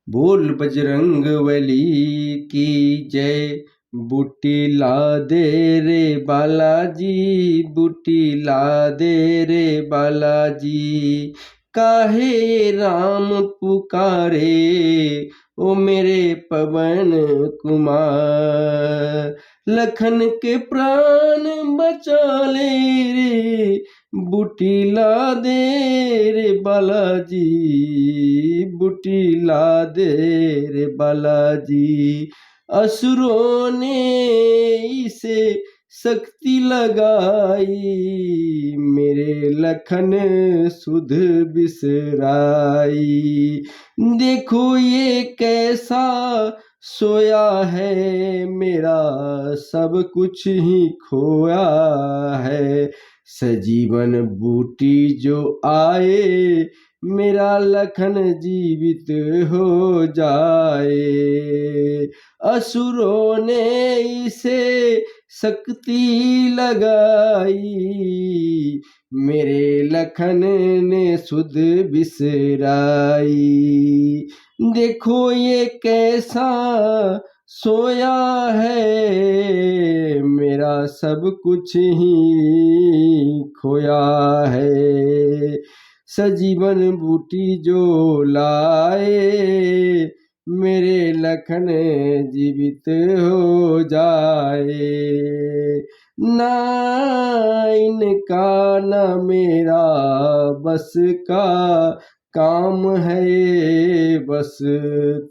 बोल बजरंग बली की जय। बूटी ला दे रे बालाजी, बूटी ला दे रे बालाजी। काहे राम पुकारे ओ मेरे पवन कुमार। लखन के प्राण बचा ले रे, बूटी ला दे रे बालाजी, बूटी ला दे रे बालाजी। असुरों ने इसे शक्ति लगाई, मेरे लखन सुध बिसराई। देखो ये कैसा सोया है, मेरा सब कुछ ही खोया है। सजीवन बूटी जो आए, मेरा लखन जीवित हो जाए। असुरों ने इसे शक्ति लगाई, मेरे लखन ने सुध बिसराई। देखो ये कैसा सोया है, मेरा सब कुछ ही खोया है। सजीवन बूटी जो लाए, मेरे लखन जीवित हो जाए। ना इनका ना मेरा बस का काम है, बस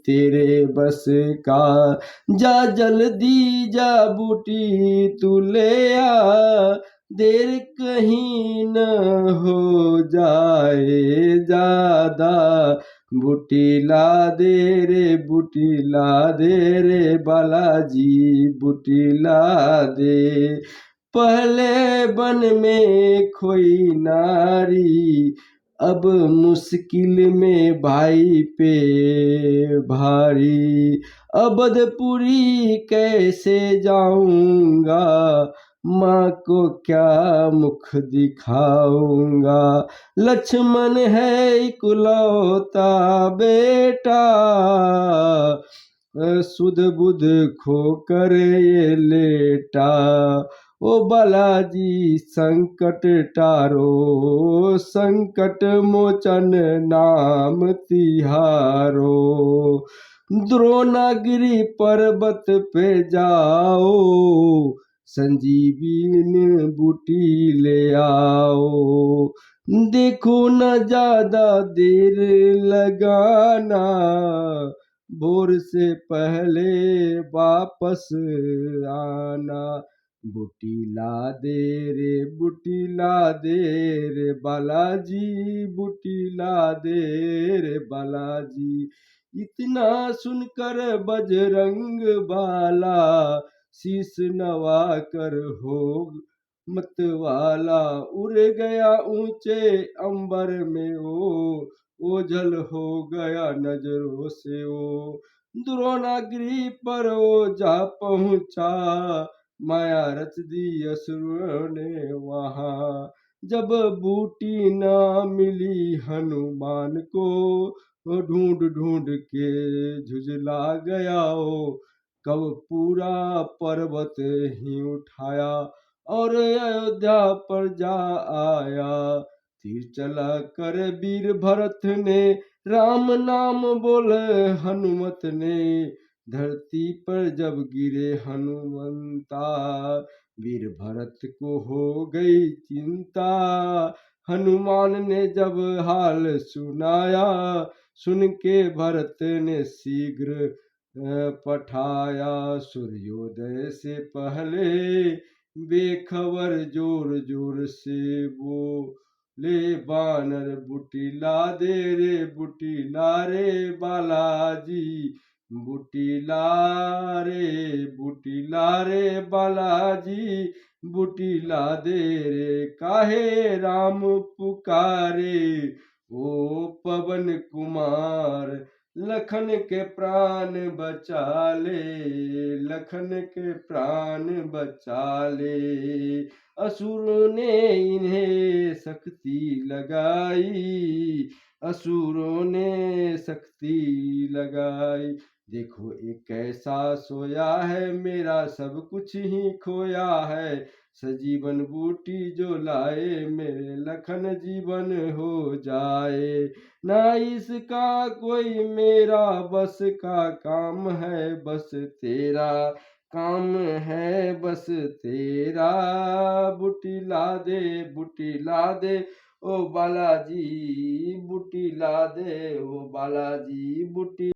तेरे बस का। जा जल्दी जा बूटी तू ले आ, देर कहीं न हो जाए ज्यादा। बूटी ला दे रे, बूटी ला दे रे बालाजी, बूटी ला दे। पहले वन में खोई नारी, अब मुश्किल में भाई पे भारी। अबदपुरी कैसे जाऊंगा, माँ को क्या मुख दिखाऊंगा। लक्ष्मण है इकलौता बेटा, सुध बुध खोकर ये लेटा। ओ बालाजी संकट टारो, संकट मोचन नाम तिहारो। द्रोणागिरी पर्वत पे जाओ, संजीवनी बूटी ले आओ। देखो न ज्यादा देर लगाना, भोर से पहले वापस आना। बूटी ला दे रे, बूटी ला दे रे बालाजी, बूटी ला दे रे बालाजी। इतना सुनकर बजरंग बाला, शीस नवा कर हो मतवाला। उड़ गया ऊंचे अंबर में ओझल हो गया नजरों से ओ। द्रोणागिरी पर ओ जा पहुंचा, माया रच दी असुरों ने वहां। जब बूटी ना मिली हनुमान को, ढूंढ ढूंढ के झुझला गया ओ। कब पूरा पर्वत ही उठाया, और अयोध्या पर जा आया। तीर चला कर वीर भरत ने, राम नाम बोले हनुमत ने। धरती पर जब गिरे हनुमंता, वीर भरत को हो गई चिंता। हनुमान ने जब हाल सुनाया, सुन के भरत ने शीघ्र पठाया। सूर्योदय से पहले बेखबर जोर जोर से बोले बानर, बूटी ला दे रे, बूटी ला रे बालाजी, बूटी ला रे, बूटी ला रे बालाजी, बूटी ला दे रे। काहे राम पुकारे ओ पवन कुमार, लखन के प्राण बचा ले, लखन के प्राण बचा ले। असुर ने इन्हें शक्ति लगाई, असुरों ने शक्ति लगाई। देखो एक ऐसा सोया है, मेरा सब कुछ ही खोया है। सजीवन बूटी जो लाए, मेरे लखन जीवन हो जाए। ना इसका कोई मेरा बस का काम है, बस तेरा काम है, बस तेरा। बुटी ला दे ओ बालाजी, बुटी ला दे ओ बालाजी, बुटी